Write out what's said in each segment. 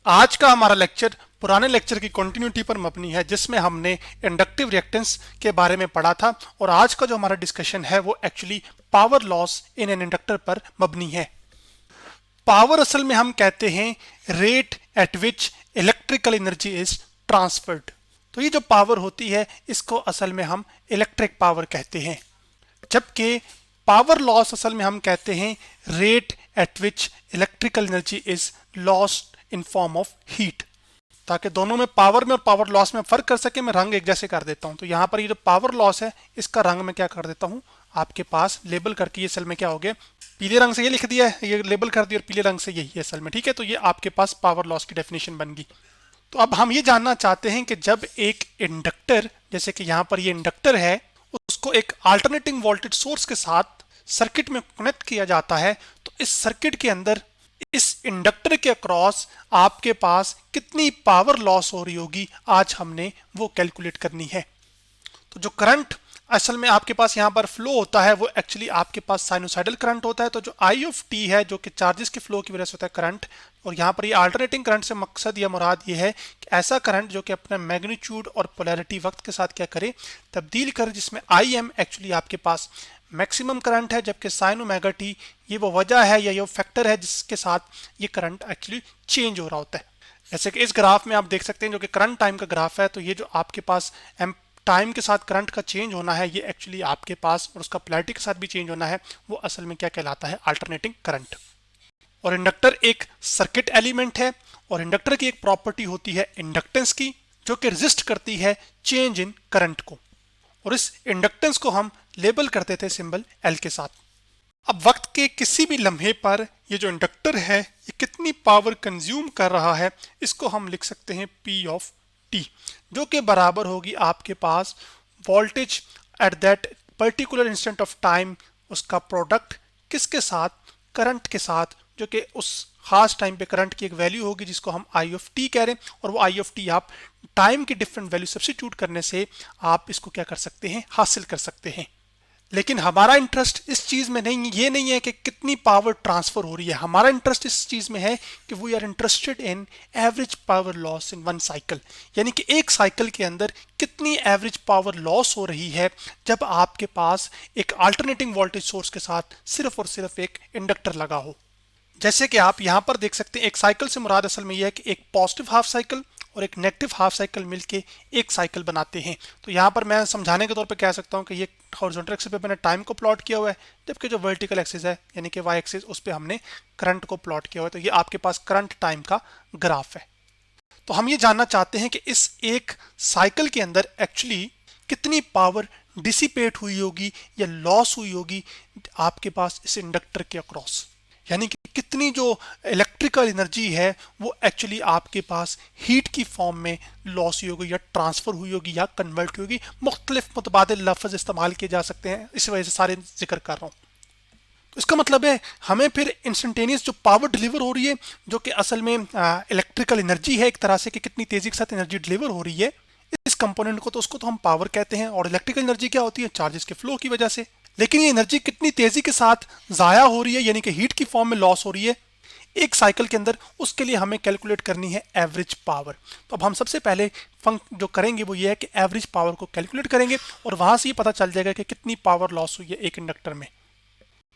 आज का हमारा लेक्चर पुराने लेक्चर की कंटिन्यूटी पर मबनी है, जिसमें हमने इंडक्टिव रिएक्टेंस के बारे में पढ़ा था। और आज का जो हमारा डिस्कशन है वो actually power loss in an inductor पर मबनी है। पावर असल में हम कहते हैं rate at which electrical energy is transferred. तो ये जो पावर होती है इसको असल में हम इलेक्ट्रिक पावर कहते हैं, जबकि पावर लॉस असल में हम कहते हैं rate at which electrical energy is lost in form of heat. ताकि दोनों में, पावर में और पावर लॉस में फर्क कर सके, मैं रंग एक जैसे कर देता हूं। तो यहां पर ये जो पावर लॉस है इसका रंग मैं क्या कर देता हूं आपके पास लेबल करके, ये असल में क्या हो गया, पीले रंग से ये लिख दिया है, ये लेबल कर दिया, और पीले रंग से यही है असल में, ठीक है। तो ये आपके पास पावर लॉस की डेफिनेशन बन गई। तो अब हम ये जानना चाहते हैं कि जब एक इंडक्टर, जैसे कि यहाँ पर ये इंडक्टर है, उसको एक अल्टरनेटिंग वोल्टेज सोर्स के साथ सर्किट में कनेक्ट किया जाता है, तो इस सर्किट के अंदर इस इंडक्टर के अक्रॉस आपके पास कितनी पावर लॉस हो रही होगी, आज हमने वो कैलकुलेट करनी है। तो जो करंट असल में आपके पास यहाँ पर फ्लो होता है वो एक्चुअली आपके पास साइनोसाइडल करंट होता है। तो जो आई ऑफ टी है, जो कि चार्जेस के फ्लो की वजह से होता है करंट, और यहाँ पर ये अल्टरनेटिंग करंट से मकसद या मुराद ये है कि ऐसा करंट जो कि अपने मैग्नीट्यूड और पोलैरिटी वक्त के साथ क्या करे, तब्दील करे, जिसमें आई एम एक्चुअली आपके पास मैक्सिमम करंट है, जबकि साइन ओमेगा टी ये वो वजह है या ये फैक्टर है जिसके साथ ये करंट एक्चुअली चेंज हो रहा होता है। जैसे कि इस ग्राफ में आप देख सकते हैं जो कि करंट टाइम का ग्राफ है, तो ये जो आपके पास टाइम के साथ करंट का चेंज होना है, ये एक्चुअली आपके पास, और उसका पोलैरिटी के साथ भी चेंज होना है, वो असल में क्या कहलाता है, अल्टरनेटिंग करंट। और इंडक्टर एक सर्किट एलिमेंट है, और इंडक्टर की एक प्रॉपर्टी होती है इंडक्टेंस की, जो कि रेजिस्ट करती है चेंज इन करंट को, और इस इंडक्टेंस को हम लेबल करते थे सिंबल एल के साथ। अब वक्त के किसी भी लम्हे पर ये जो इंडक्टर है ये कितनी पावर कंज्यूम कर रहा है, इसको हम लिख सकते हैं पी ऑफ टी, जो कि बराबर होगी आपके पास voltage at that particular instant of time, उसका प्रोडक्ट किसके साथ, करंट के साथ, जो कि उस खास टाइम पे करंट की एक वैल्यू होगी जिसको हम आई ऑफ टी कह रहे हैं। और वो आई ऑफ टी आप टाइम की डिफरेंट वैल्यू सब्स्टिट्यूट करने से आप इसको क्या कर सकते हैं, हासिल कर सकते हैं। लेकिन हमारा इंटरेस्ट इस चीज में नहीं, ये नहीं है कि कितनी पावर ट्रांसफर हो रही है। हमारा इंटरेस्ट इस चीज में है कि we are interested in average power loss in one cycle, यानी कि एक साइकिल के अंदर कितनी एवरेज पावर लॉस हो रही है जब आपके पास एक अल्टरनेटिंग वोल्टेज सोर्स के साथ सिर्फ और सिर्फ एक इंडक्टर लगा हो। जैसे कि आप यहां पर देख सकते हैं, एक साइकिल से मुराद असल में यह है कि एक पॉजिटिव हाफ साइकिल और एक नेगेटिव हाफ साइकिल मिलके एक साइकिल बनाते हैं। तो यहाँ पर मैं समझाने के तौर पे कह सकता हूँ कि ये हॉरिजॉन्टल एक्सिस पे मैंने टाइम को प्लॉट किया हुआ है, जबकि जो वर्टिकल एक्सिस है यानी कि वाई एक्सिस, उस पर हमने करंट को प्लॉट किया हुआ है। तो ये आपके पास करंट टाइम का ग्राफ है। तो हम ये जानना चाहते हैं कि इस एक साइकिल के अंदर एक्चुअली कितनी पावर डिसिपेट हुई होगी या लॉस हुई होगी आपके पास इस इंडक्टर के अक्रॉस, यानी कि कितनी जो इलेक्ट्रिकल एनर्जी है वो एक्चुअली आपके पास हीट की फॉर्म में लॉस हुई होगी या ट्रांसफर हुई होगी या कन्वर्ट हुई होगी। मुख्तलिफ मुतबादिल लफ्ज़ इस्तेमाल किए जा सकते हैं, इस वजह से सारे जिक्र कर रहा हूँ। तो इसका मतलब है हमें फिर इंस्टेंटेनियस जो पावर डिलीवर हो रही है, जो कि असल में इलेक्ट्रिकल एनर्जी है एक तरह से, कि कितनी तेजी के साथ एनर्जी डिलीवर हो रही है इस कंपोनेंट को, तो उसको तो हम पावर कहते हैं। और इलेक्ट्रिकल एनर्जी क्या होती है, चार्जेस के फ्लो की वजह से। लेकिन ये एनर्जी कितनी तेजी के साथ जाया हो रही है, यानी कि हीट की फॉर्म में लॉस हो रही है एक साइकिल के अंदर, उसके लिए हमें कैलकुलेट करनी है एवरेज पावर। तो अब हम सबसे पहले जो करेंगे वो ये है कि एवरेज पावर को कैलकुलेट करेंगे, और वहां से ये पता चल जाएगा कि कितनी पावर लॉस हुई है एक इंडक्टर में।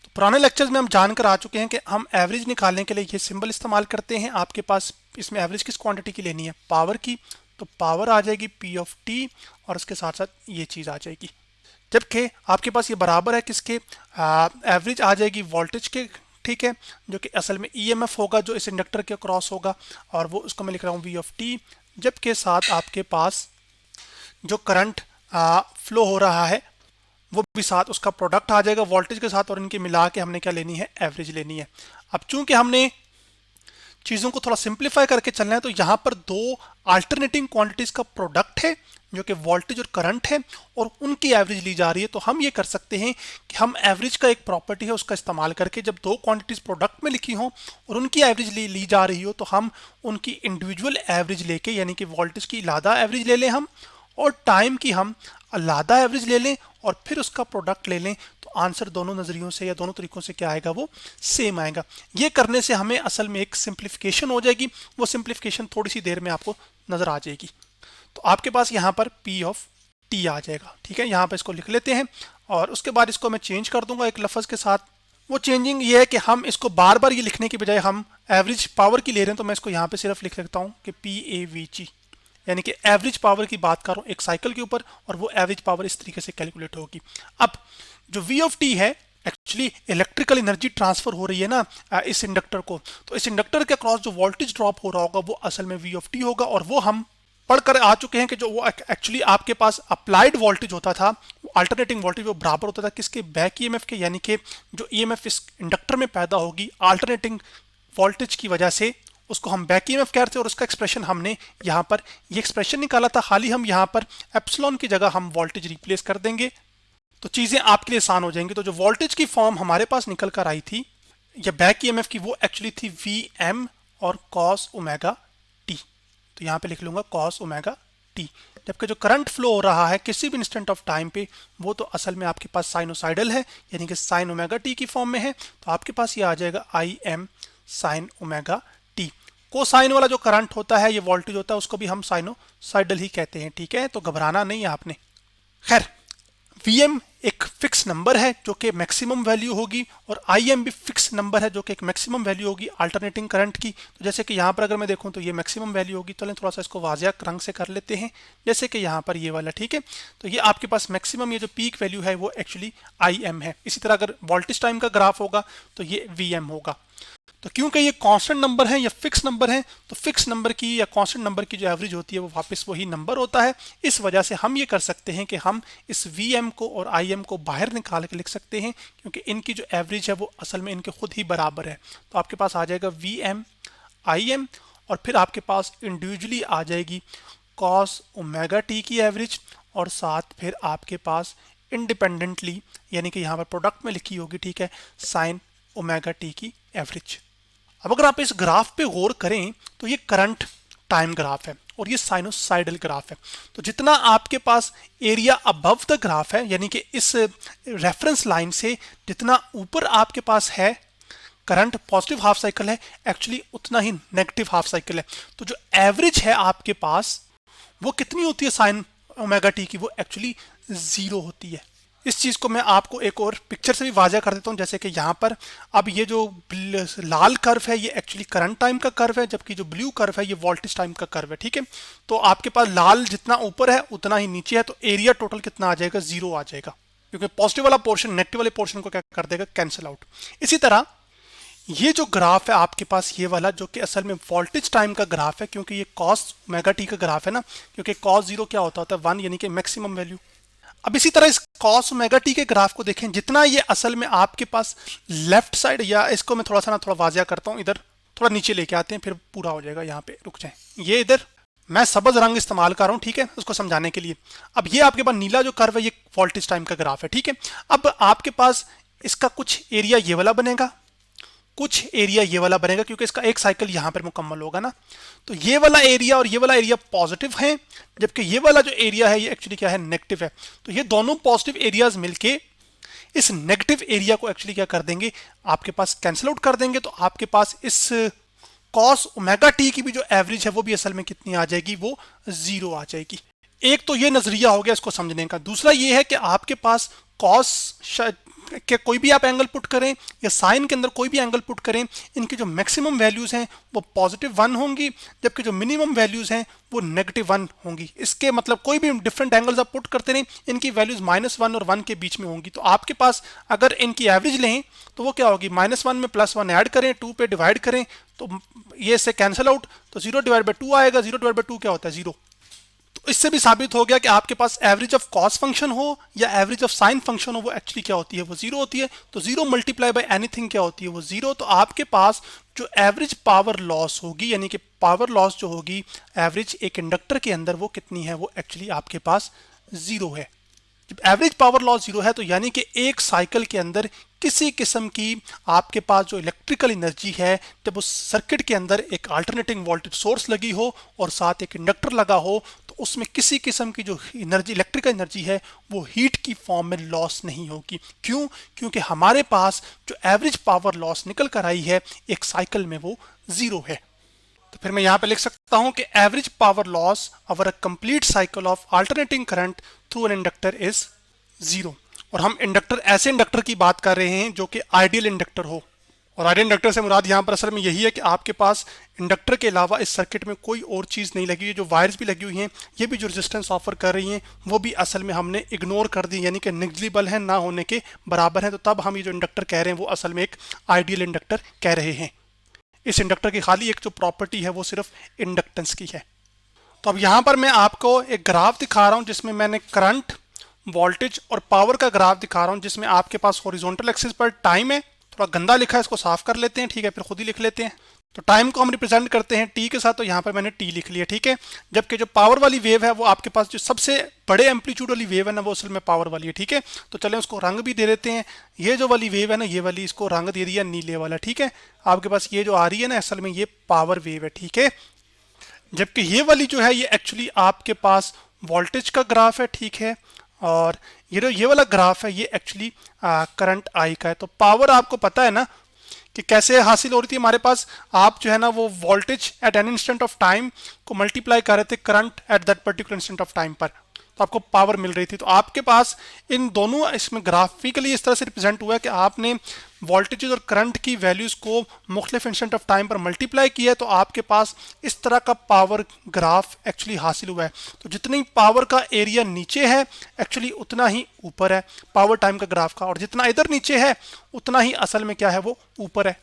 तो पुराने लेक्चर्स में हम जानकर आ चुके हैं कि हम एवरेज निकालने के लिए ये सिंबल इस्तेमाल करते हैं। आपके पास इसमें एवरेज किस क्वांटिटी की लेनी है, पावर की, तो पावर आ जाएगी पी ऑफ टी, और उसके साथ साथ ये चीज़ आ जाएगी। जबकि आपके पास ये बराबर है किसके, एवरेज आ जाएगी वोल्टेज के, ठीक है, जो कि असल में ईएमएफ होगा जो इस इंडक्टर के क्रॉस होगा, और वो उसको मैं लिख रहा हूँ वी ऑफ टी, जबकि साथ आपके पास जो करंट फ्लो हो रहा है वो भी साथ उसका प्रोडक्ट आ जाएगा वोल्टेज के साथ, और इनके मिला के हमने क्या लेनी है, एवरेज लेनी है। अब चूंकि हमने चीज़ों को थोड़ा सिंप्लीफाई करके चलना है, तो यहाँ पर दो अल्टरनेटिंग क्वांटिटीज का प्रोडक्ट है जो कि वोल्टेज और करंट है, और उनकी एवरेज ली जा रही है। तो हम ये कर सकते हैं कि हम एवरेज का एक प्रॉपर्टी है उसका इस्तेमाल करके, जब दो क्वांटिटीज प्रोडक्ट में लिखी हो और उनकी एवरेज ली जा रही हो, तो हम उनकी इंडिविजुअल एवरेज लेके, यानी कि वोल्टेज की आलादा एवरेज ले लें हम, और टाइम की हम आलादा एवरेज ले लें, और फिर उसका प्रोडक्ट ले लें। तो आंसर दोनों नज़रियों से या दोनों तरीकों से क्या आएगा, वो सेम आएगा। ये करने से हमें असल में एक सिंप्लीफिकेशन हो जाएगी, वो सिंप्लीफिकेशन थोड़ी सी देर में आपको नज़र आ जाएगी। तो आपके पास यहाँ पर P ऑफ T आ जाएगा, ठीक है। यहाँ पर इसको लिख लेते हैं और उसके बाद इसको मैं चेंज कर दूंगा एक लफ्ज़ के साथ। वो चेंजिंग ये है कि हम इसको बार बार ये लिखने की बजाय हम एवरेज पावर की ले रहे हैं, तो मैं इसको यहाँ पे सिर्फ लिख सकता हूँ कि PAVG, यानी कि एवरेज पावर की बात कर रहा हूँ एक साइकिल के ऊपर, और वो एवरेज पावर इस तरीके से कैलकुलेट होगी। अब जो V ऑफ T है, एक्चुअली इलेक्ट्रिकल एनर्जी ट्रांसफर हो रही है ना इस इंडक्टर को, तो इस इंडक्टर के अक्रॉस जो वोल्टेज ड्रॉप हो रहा होगा वो असल में V ऑफ T होगा, और वो हम पढ़कर आ चुके हैं कि जो वो एक्चुअली आपके पास अप्लाइड वोल्टेज होता था, अल्टरनेटिंग वोल्टेज वो बराबर होता था किसके, बैक ईएमएफ के, यानी कि जो ईएमएफ इस इंडक्टर में पैदा होगी अल्टरनेटिंग वोल्टेज की वजह से, उसको हम बैक ईएमएफ कहते हैं। और उसका एक्सप्रेशन हमने यहाँ पर ये एक्सप्रेशन निकाला था, खाली हम यहाँ पर एप्सिलॉन की जगह हम वोल्टेज रिप्लेस कर देंगे तो चीज़ें आपके लिए आसान हो जाएंगी। तो जो वोल्टेज की फॉर्म हमारे पास निकल कर आई थी या बैक ईएमएफ की, वो एक्चुअली थी Vm और cos ओमेगा t। तो यहाँ पे लिख लूंगा cos ओमेगा t। जबकि जो करंट फ्लो हो रहा है किसी भी इंस्टेंट ऑफ टाइम पे, वो तो असल में आपके पास साइनोसाइडल है, यानी कि साइन ओमेगा टी की फॉर्म में है। तो आपके पास ये आ जाएगा Im sine omega T. Cosine वाला जो करंट होता है, ये वोल्टेज होता है, उसको भी हम साइनोसाइडल ही कहते हैं, ठीक है। तो घबराना नहीं है आपने। खैर, Vm एक फिक्स नंबर है जो कि मैक्सिमम वैल्यू होगी, और Im भी फिक्स नंबर है जो कि एक मैक्सिमम वैल्यू होगी अल्टरनेटिंग करंट की। तो जैसे कि यहाँ पर अगर मैं देखूँ तो ये मैक्सिमम वैल्यू होगी। तो थोड़ा सा इसको वाजिया रंग से कर लेते हैं, जैसे कि यहाँ पर ये वाला, ठीक है। तो ये आपके पास मैक्सिमम, ये जो पीक वैल्यू है वो एक्चुअली Im है। इसी तरह अगर वोल्टेज टाइम का ग्राफ होगा तो ये Vm होगा। तो क्योंकि ये कांस्टेंट नंबर है या फिक्स नंबर है, तो फिक्स नंबर की या कांस्टेंट नंबर की जो एवरेज होती है वो वापस वही नंबर होता है। इस वजह से हम ये कर सकते हैं कि हम इस Vm को और Im को बाहर निकाल के लिख सकते हैं, क्योंकि इनकी जो एवरेज है वो असल में इनके खुद ही बराबर है। तो आपके पास आ जाएगा Vm Im, और फिर आपके पास इंडिविजुअली आ जाएगी cos ओमेगा t की एवरेज, और साथ फिर आपके पास इंडिपेंडेंटली, यानी कि यहाँ पर प्रोडक्ट में लिखी होगी, ठीक है, साइन ओमेगा t की एवरेज। अब अगर आप इस ग्राफ पे गौर करें तो ये करंट टाइम ग्राफ है और ये साइनोसाइडल ग्राफ है। तो जितना आपके पास एरिया अबव द ग्राफ है, यानी कि इस रेफरेंस लाइन से जितना ऊपर आपके पास है करंट पॉजिटिव हाफ साइकिल है, एक्चुअली उतना ही नेगेटिव हाफ साइकिल है। तो जो एवरेज है आपके पास वो कितनी होती है साइन ओमेगा टी की, वो एक्चुअली 0 होती है। इस चीज़ को मैं आपको एक और पिक्चर से भी वाज़ा कर देता हूँ। जैसे कि यहाँ पर अब ये जो लाल कर्व है ये एक्चुअली करंट टाइम का कर्व है, जबकि जो ब्लू कर्व है ये वोल्टेज टाइम का कर्व है, ठीक है। तो आपके पास लाल जितना ऊपर है उतना ही नीचे है, तो एरिया टोटल कितना आ जाएगा, 0 आ जाएगा, क्योंकि पॉजिटिव वाला पोर्शन नेगेटिव वाले पोर्शन को क्या कर देगा, कैंसिल आउट। इसी तरह ये जो ग्राफ है आपके पास ये वाला, जो कि असल में वोल्टेज टाइम का ग्राफ है, क्योंकि ये cos ओमेगा टी का ग्राफ है ना, क्योंकि cos 0 क्या होता है 1, यानी कि मैक्सिमम वैल्यू। अब इसी तरह इस cos ओमेगा टी के ग्राफ को देखें, जितना ये असल में आपके पास लेफ्ट साइड, या इसको मैं थोड़ा वाजिया करता हूँ, इधर थोड़ा नीचे लेके आते हैं फिर पूरा हो जाएगा। यहाँ पे रुक जाएं, ये इधर मैं सबज रंग इस्तेमाल कर रहा हूँ, ठीक है, उसको समझाने के लिए। अब ये आपके पास नीला जो कर्व है ये वोल्टेज टाइम का ग्राफ है, ठीक है। अब आपके पास इसका कुछ एरिया ये वाला बनेगा, कुछ एरिया ये वाला बनेगा, क्योंकि इसका एक साइकिल यहाँ पर मुकम्मल होगा ना। तो ये वाला एरिया और ये वाला एरिया पॉजिटिव है, जबकि ये वाला जो एरिया है ये एक्चुअली क्या है, नेगेटिव है। तो ये दोनों पॉजिटिव एरियाज मिलके इस नेगेटिव एरिया को एक्चुअली क्या कर देंगे, आपके पास कैंसिल आउट कर देंगे। तो आपके पास इस cos ओमेगा टी की भी जो एवरेज है वो भी असल में कितनी आ जाएगी, वो 0 आ जाएगी। एक तो ये नजरिया हो गया इसको समझने का। दूसरा ये है कि आपके पास cos कि कोई भी आप एंगल पुट करें या साइन के अंदर कोई भी एंगल पुट करें, इनकी जो मैक्सिमम वैल्यूज हैं वो पॉजिटिव 1 होंगी, जबकि जो मिनिमम वैल्यूज हैं वो नेगेटिव 1 होंगी। इसके मतलब कोई भी डिफरेंट एंगल्स आप पुट करते रहें, इनकी वैल्यूज -1 और 1 के बीच में होंगी। तो आपके पास अगर इनकी एवरेज लें तो वो क्या होगी, -1 में +1 ऐड करें, 2 पे डिवाइड करें तो ये इससे कैंसिल आउट, तो 0/2 आएगा। 0/2 क्या होता है, 0। तो इससे भी साबित हो गया कि आपके पास एवरेज ऑफ कॉस फंक्शन हो या एवरेज ऑफ साइन फंक्शन हो, वो एक्चुअली क्या होती है, वो 0 होती है। तो 0 मल्टीप्लाई बाय एनीथिंग क्या होती है, वो 0। तो आपके पास जो एवरेज पावर लॉस होगी, यानी कि पावर लॉस जो होगी एवरेज एक इंडक्टर के अंदर, वो कितनी है, वो एक्चुअली आपके पास 0 है। जब एवरेज पावर लॉस 0 है तो यानी कि एक साइकिल के अंदर किसी किस्म की आपके पास जो इलेक्ट्रिकल एनर्जी है, जब उस सर्किट के अंदर एक अल्टरनेटिंग वोल्टेज सोर्स लगी हो और साथ एक इंडक्टर लगा हो, तो तो उसमें किसी किस्म की जो एनर्जी, इलेक्ट्रिकल एनर्जी है, वो हीट की फॉर्म में लॉस नहीं होगी। क्यों? क्योंकि हमारे पास जो एवरेज पावर लॉस निकल कर आई है एक साइकिल में वो 0 है। तो फिर मैं यहां पे लिख सकता हूं कि average power loss over a complete cycle of alternating current through an inductor is 0। और हम इंडक्टर, ऐसे इंडक्टर की बात कर रहे हैं जो कि आइडियल इंडक्टर हो। और आइडियल इंडक्टर से मुराद यहाँ पर असल में यही है कि आपके पास इंडक्टर के अलावा इस सर्किट में कोई और चीज़ नहीं लगी हुई है। जो वायर्स भी लगी हुई हैं, ये भी जो रेजिस्टेंस ऑफर कर रही हैं, वो भी असल में हमने इग्नोर कर दी, यानी कि नेग्लिजिबल है, ना होने के बराबर है। तो तब हम ये जो इंडक्टर कह रहे हैं वो असल में एक आइडियल इंडक्टर कह रहे हैं। इस इंडक्टर की खाली एक जो प्रॉपर्टी है वो सिर्फ इंडक्टेंस की है। तो अब यहाँ पर मैं आपको एक ग्राफ दिखा रहा हूँ जिसमें मैंने करंट, वोल्टेज और पावर का ग्राफ दिखा रहा हूँ, जिसमें आपके पास हॉरिजॉन्टल एक्सिस पर टाइम है। थोड़ा गंदा लिखा है, इसको साफ कर लेते हैं, ठीक है, फिर खुद ही लिख लेते हैं। तो टाइम को हम रिप्रेजेंट करते हैं टी के साथ, तो यहाँ पर मैंने टी लिख लिया, ठीक है। जबकि जो पावर वाली वेव है वो आपके पास जो सबसे बड़े एम्पलीट्यूड वाली वेव है ना, वो असल में पावर वाली है, ठीक है। तो चलें उसको रंग भी दे देते हैं। ये जो वाली वेव है ना, ये वाली, इसको रंग दे दिया नीले वाला, ठीक है। आपके पास ये जो आ रही है ना, असल में ये पावर वेव है, ठीक है। जबकि ये वाली जो है ये एक्चुअली आपके पास वोल्टेज का ग्राफ है, ठीक है। और ये वाला ग्राफ है ये एक्चुअली करंट आई का है। तो पावर आपको पता है ना कि कैसे हासिल हो रही थी हमारे पास। आप जो है ना वो voltage at an instant of time को मल्टीप्लाई कर रहे थे current eight that particular instant of time पर, तो आपको पावर मिल रही थी। तो आपके पास इन दोनों, इसमें ग्राफिकली इस तरह से रिप्रेजेंट हुआ है कि आपने वोल्टेज और करंट की वैल्यूज को मुख्तलिफ इंस्टेंट ऑफ टाइम पर मल्टीप्लाई किया है, तो आपके पास इस तरह का पावर ग्राफ एक्चुअली हासिल हुआ है। तो जितनी पावर का एरिया नीचे है एक्चुअली उतना ही ऊपर है पावर टाइम का ग्राफ का, और जितना इधर नीचे है उतना ही असल में क्या है, वो ऊपर है।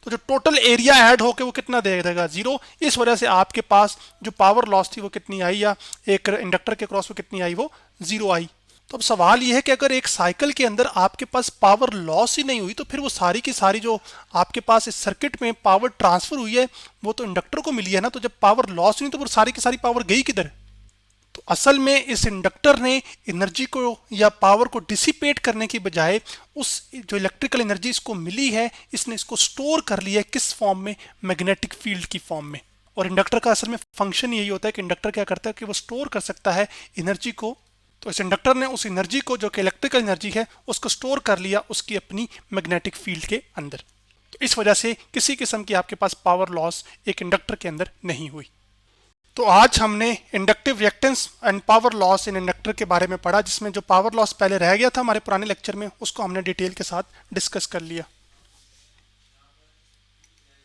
तो जो टोटल एरिया ऐड होके वो कितना दे देगा, 0। इस वजह से आपके पास जो पावर लॉस थी वो कितनी आई, या एक इंडक्टर के क्रॉस में कितनी आई, वो 0 आई। तो अब सवाल ये है कि अगर एक साइकिल के अंदर आपके पास पावर लॉस ही नहीं हुई, तो फिर वो सारी की सारी जो आपके पास इस सर्किट में पावर ट्रांसफर हुई है वो तो इंडक्टर को मिली है ना। तो जब पावर लॉस हुई तो वो सारी की सारी पावर गई किधर? तो असल में इस इंडक्टर ने एनर्जी को या पावर को डिसिपेट करने की बजाय उस जो इलेक्ट्रिकल एनर्जी इसको मिली है, इसने इसको स्टोर कर लिया है। किस फॉर्म में? मैग्नेटिक फील्ड की फॉर्म में। और इंडक्टर का असल में फंक्शन यही होता है कि इंडक्टर क्या करता है कि वो स्टोर कर सकता है एनर्जी को। तो इस इंडक्टर ने उस एनर्जी को, जो कि इलेक्ट्रिकल एनर्जी है, उसको स्टोर कर लिया उसकी अपनी मैग्नेटिक फील्ड के अंदर। तो इस वजह से किसी किस्म की आपके पास पावर लॉस एक इंडक्टर के अंदर नहीं हुई। तो आज हमने inductive reactance and power loss in inductor के बारे में पढ़ा, जिसमें जो पावर लॉस पहले रह गया था हमारे पुराने लेक्चर में, उसको हमने डिटेल के साथ डिस्कस कर लिया।